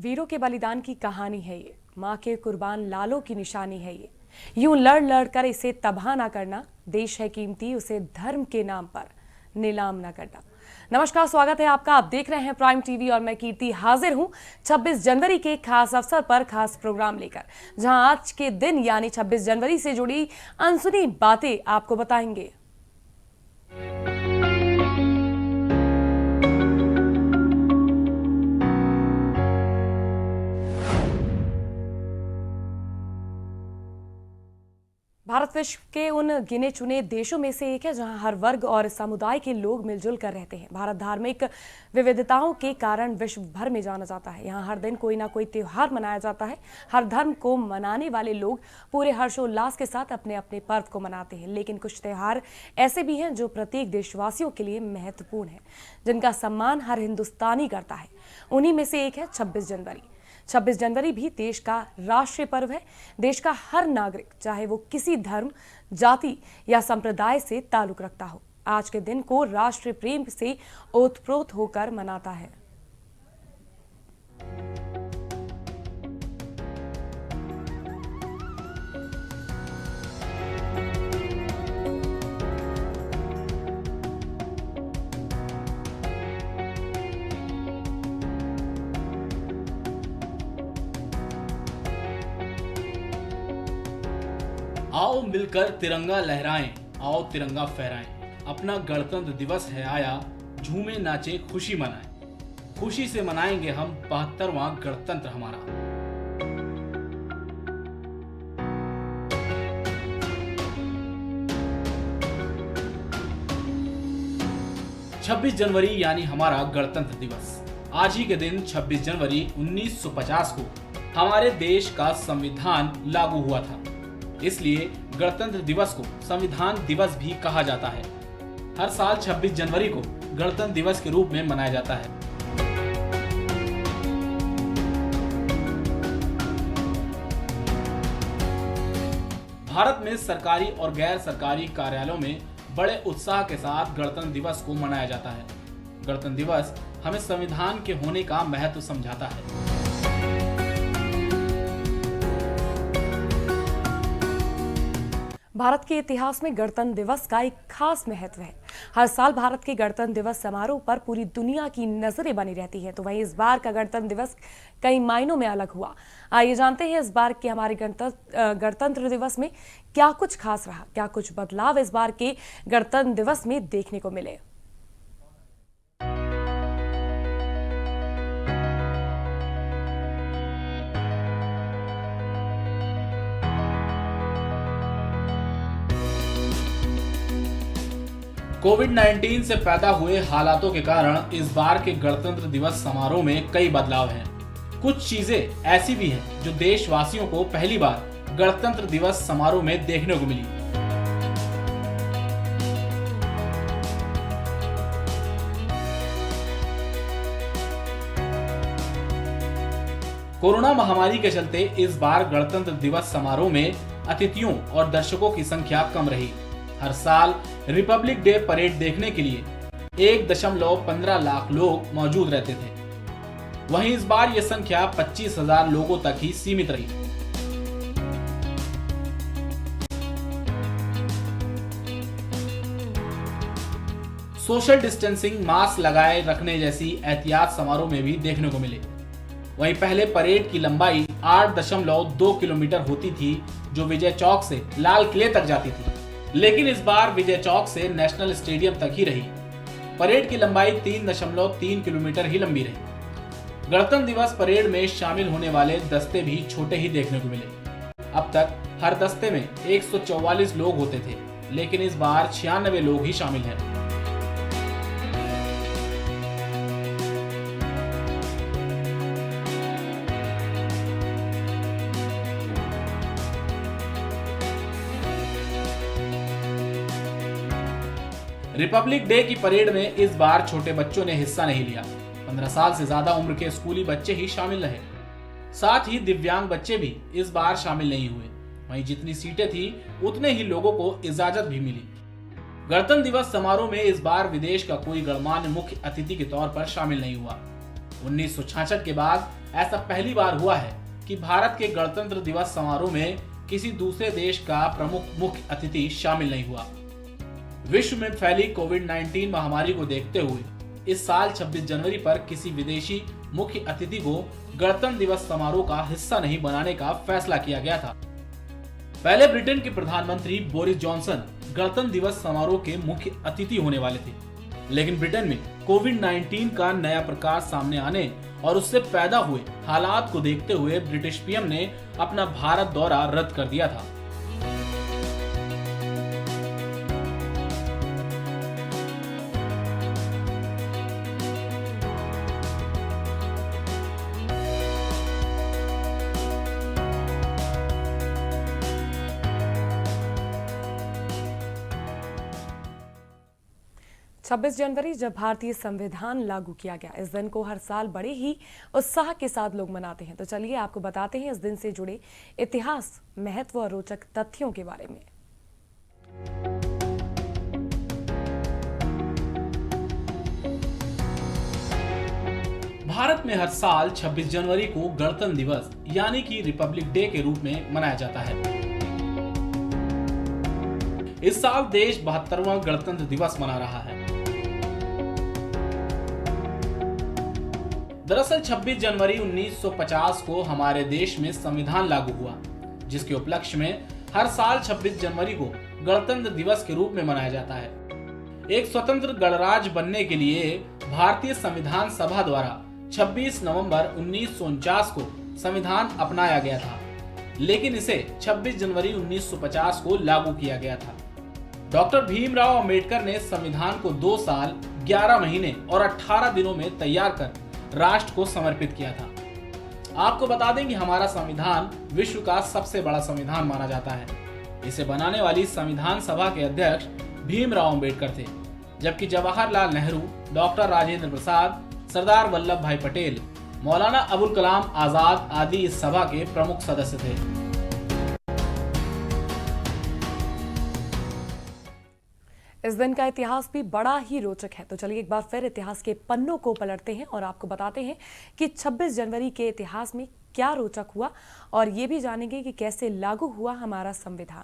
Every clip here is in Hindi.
वीरों के बलिदान की कहानी है ये, माँ के कुर्बान लालों की निशानी है ये। यूं लड़ लड़ कर इसे तबाह ना करना, देश है कीमती उसे धर्म के नाम पर नीलाम ना करना। नमस्कार, स्वागत है आपका। आप देख रहे हैं प्राइम टीवी और मैं कीर्ति हाजिर हूं 26 जनवरी के खास अवसर पर खास प्रोग्राम लेकर, जहां आज के दिन यानी 26 जनवरी से जुड़ी अनसुनी बातें आपको बताएंगे। भारत विश्व के उन गिने चुने देशों में से एक है जहां हर वर्ग और समुदाय के लोग मिलजुल कर रहते हैं। भारत धार्मिक विविधताओं के कारण विश्व भर में जाना जाता है। यहाँ हर दिन कोई ना कोई त्योहार मनाया जाता है। हर धर्म को मनाने वाले लोग पूरे हर्षोल्लास के साथ अपने अपने पर्व को मनाते हैं, लेकिन कुछ त्योहार ऐसे भी हैं जो प्रत्येक देशवासियों के लिए महत्वपूर्ण है, जिनका सम्मान हर हिंदुस्तानी करता है। उन्हीं में से एक है 26 जनवरी। 26 जनवरी भी देश का राष्ट्रीय पर्व है। देश का हर नागरिक, चाहे वो किसी धर्म, जाति या संप्रदाय से ताल्लुक रखता हो, आज के दिन को राष्ट्रीय प्रेम से ओतप्रोत होकर मनाता है। आओ मिलकर तिरंगा लहराएं, आओ तिरंगा फहराएं। अपना गणतंत्र दिवस है आया, झूमे नाचे खुशी मनाएं। खुशी से मनाएंगे हम 72वां गणतंत्र हमारा। छब्बीस जनवरी यानी हमारा गणतंत्र दिवस। आज ही के दिन 26 जनवरी 1950 को हमारे देश का संविधान लागू हुआ था। इसलिए गणतंत्र दिवस को संविधान दिवस भी कहा जाता है। हर साल 26 जनवरी को गणतंत्र दिवस के रूप में मनाया जाता है। भारत में सरकारी और गैर सरकारी कार्यालयों में बड़े उत्साह के साथ गणतंत्र दिवस को मनाया जाता है। गणतंत्र दिवस हमें संविधान के होने का महत्व समझाता है। भारत के इतिहास में गणतंत्र दिवस का एक खास महत्व है। हर साल भारत के गणतंत्र दिवस समारोह पर पूरी दुनिया की नजरें बनी रहती हैं। तो वहीं इस बार का गणतंत्र दिवस कई मायनों में अलग हुआ। आइए जानते हैं इस बार के हमारे गणतंत्र दिवस में क्या कुछ खास रहा, क्या कुछ बदलाव इस बार के गणतंत्र दिवस में देखने को मिले। कोविड-19 से पैदा हुए हालातों के कारण इस बार के गणतंत्र दिवस समारोह में कई बदलाव हैं। कुछ चीजें ऐसी भी हैं जो देशवासियों को पहली बार गणतंत्र दिवस समारोह में देखने को मिली। कोरोना महामारी के चलते इस बार गणतंत्र दिवस समारोह में अतिथियों और दर्शकों की संख्या कम रही। हर साल रिपब्लिक डे परेड देखने के लिए 1.15 लाख लोग मौजूद रहते थे। वहीं इस बार यह संख्या 25,000 लोगों तक ही सीमित रही। सोशल डिस्टेंसिंग, मास्क लगाए रखने जैसी एहतियात समारोह में भी देखने को मिले। वहीं पहले परेड की लंबाई 8.2 किलोमीटर होती थी, जो विजय चौक से लाल किले तक जाती थी, लेकिन इस बार विजय चौक से नेशनल स्टेडियम तक ही रही। परेड की लंबाई 3.3 किलोमीटर ही लंबी रही। गणतंत्र दिवस परेड में शामिल होने वाले दस्ते भी छोटे ही देखने को मिले। अब तक हर दस्ते में 144 लोग होते थे, लेकिन इस बार 96 लोग ही शामिल हैं। रिपब्लिक डे की परेड में इस बार छोटे बच्चों ने हिस्सा नहीं लिया। 15 साल से ज्यादा उम्र के स्कूली बच्चे ही शामिल रहे। साथ ही दिव्यांग बच्चे भी इस बार शामिल नहीं हुए। वहीं जितनी सीटें थी उतने ही लोगों को इजाजत भी मिली। गणतंत्र दिवस समारोह में इस बार विदेश का कोई गणमान्य मुख्य अतिथि के तौर पर शामिल नहीं हुआ। 1966 के बाद ऐसा पहली बार हुआ है कि भारत के गणतंत्र दिवस समारोह में किसी दूसरे देश का प्रमुख मुख्य अतिथि शामिल नहीं हुआ। विश्व में फैली कोविड-19 महामारी को देखते हुए इस साल 26 जनवरी पर किसी विदेशी मुख्य अतिथि को गणतंत्र दिवस समारोह का हिस्सा नहीं बनाने का फैसला किया गया था। पहले ब्रिटेन के प्रधानमंत्री बोरिस जॉनसन गणतंत्र दिवस समारोह के मुख्य अतिथि होने वाले थे, लेकिन ब्रिटेन में कोविड-19 का नया प्रकार सामने आने और उससे पैदा हुए हालात को देखते हुए ब्रिटिश पीएम ने अपना भारत दौरा रद्द कर दिया था। छब्बीस जनवरी जब भारतीय संविधान लागू किया गया, इस दिन को हर साल बड़े ही उत्साह के साथ लोग मनाते हैं। तो चलिए आपको बताते हैं इस दिन से जुड़े इतिहास, महत्व और रोचक तथ्यों के बारे में। भारत में हर साल 26 जनवरी को गणतंत्र दिवस यानी कि रिपब्लिक डे के रूप में मनाया जाता है। इस साल देश 72वां गणतंत्र दिवस मना रहा है। दरअसल 26 जनवरी 1950 को हमारे देश में संविधान लागू हुआ, जिसके उपलक्ष्य में हर साल 26 जनवरी को गणतंत्र दिवस के रूप में मनाया जाता है। एक स्वतंत्र गणराज्य बनने के लिए भारतीय संविधान सभा द्वारा 26 नवंबर 1949 को संविधान अपनाया गया था, लेकिन इसे 26 जनवरी 1950 को लागू किया गया था। डॉक्टर भीमराव अंबेडकर ने संविधान को 2 साल, 11 महीने और 18 दिनों में तैयार कर राष्ट्र को समर्पित किया था। आपको बता दें कि हमारा संविधान विश्व का सबसे बड़ा संविधान माना जाता है। इसे बनाने वाली संविधान सभा के अध्यक्ष भीमराव अंबेडकर थे, जबकि जवाहरलाल नेहरू, डॉक्टर राजेंद्र प्रसाद, सरदार वल्लभ भाई पटेल, मौलाना अबुल कलाम आजाद आदि इस सभा के प्रमुख सदस्य थे। इस दिन का इतिहास भी बड़ा ही रोचक है। तो चलिए एक बार फिर इतिहास के पन्नों को पलटते हैं और आपको बताते हैं कि 26 जनवरी के इतिहास में क्या रोचक हुआ, और ये भी जानेंगे कि कैसे लागू हुआ हमारा संविधान।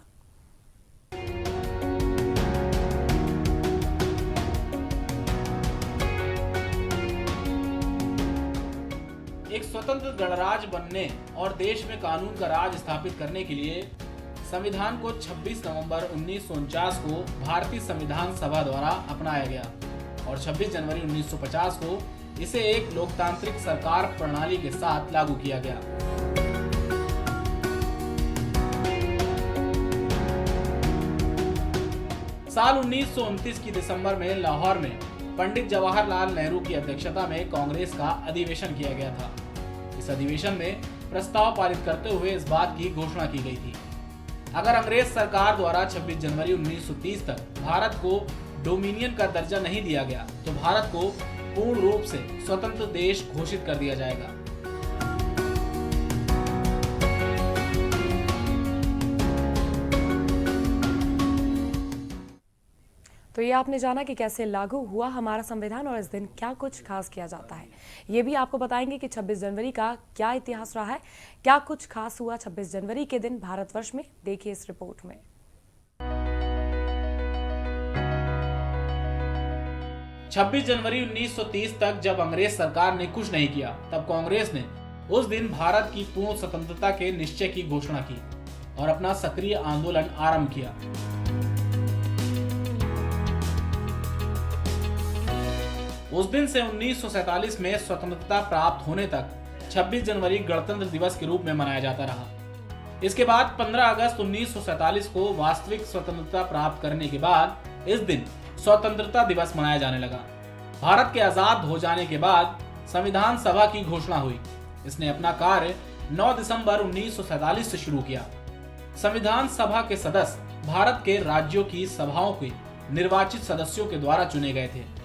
एक स्वतंत्र गणराज्य बनने और देश में कानून का राज स्थापित करने के लिए संविधान को 26 नवंबर 1949 को भारतीय संविधान सभा द्वारा अपनाया गया और 26 जनवरी 1950 को इसे एक लोकतांत्रिक सरकार प्रणाली के साथ लागू किया गया। साल 1929 की दिसंबर में लाहौर में पंडित जवाहरलाल नेहरू की अध्यक्षता में कांग्रेस का अधिवेशन किया गया था। इस अधिवेशन में प्रस्ताव पारित करते हुए इस बात की घोषणा की गई थी, अगर अंग्रेज सरकार द्वारा 26 जनवरी 1930 तक भारत को डोमिनियन का दर्जा नहीं दिया गया तो भारत को पूर्ण रूप से स्वतंत्र देश घोषित कर दिया जाएगा। तो ये आपने जाना कि कैसे लागू हुआ हमारा संविधान और इस दिन क्या कुछ खास किया जाता है। ये भी आपको बताएंगे कि 26 जनवरी का क्या इतिहास रहा है, क्या कुछ खास हुआ 26 जनवरी के दिन भारतवर्ष में। देखिए इस रिपोर्ट में। 26 जनवरी 1930 तक जब अंग्रेज सरकार ने कुछ नहीं किया, तब कांग्रेस ने उस दिन भारत की पूर्ण स्वतंत्रता के निश्चय की घोषणा की और अपना सक्रिय आंदोलन आरंभ किया। उस दिन से 1947 में स्वतंत्रता प्राप्त होने तक 26 जनवरी गणतंत्र दिवस के रूप में मनाया जाता रहा। इसके बाद 15 अगस्त 1947 को वास्तविक स्वतंत्रता प्राप्त करने के बाद इस दिन स्वतंत्रता दिवस मनाया जाने लगा। भारत के आजाद हो जाने के बाद संविधान सभा की घोषणा हुई। इसने अपना कार्य 9 दिसंबर 1947 से शुरू किया। संविधान सभा के सदस्य भारत के राज्यों की सभाओं के निर्वाचित सदस्यों के द्वारा चुने गए थे।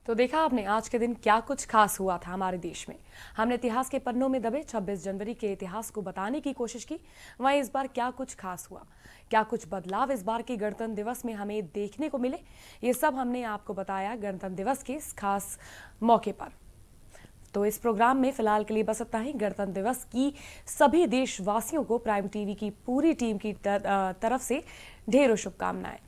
तो देखा आपने आज के दिन क्या कुछ खास हुआ था हमारे देश में। हमने इतिहास के पन्नों में दबे 26 जनवरी के इतिहास को बताने की कोशिश की। वहीं इस बार क्या कुछ खास हुआ, क्या कुछ बदलाव इस बार के गणतंत्र दिवस में हमें देखने को मिले, ये सब हमने आपको बताया गणतंत्र दिवस के इस खास मौके पर। तो इस प्रोग्राम में फिलहाल के लिए बस इतना ही। गणतंत्र दिवस की सभी देशवासियों को प्राइम टीवी की पूरी टीम की तरफ से ढेरों शुभकामनाएं।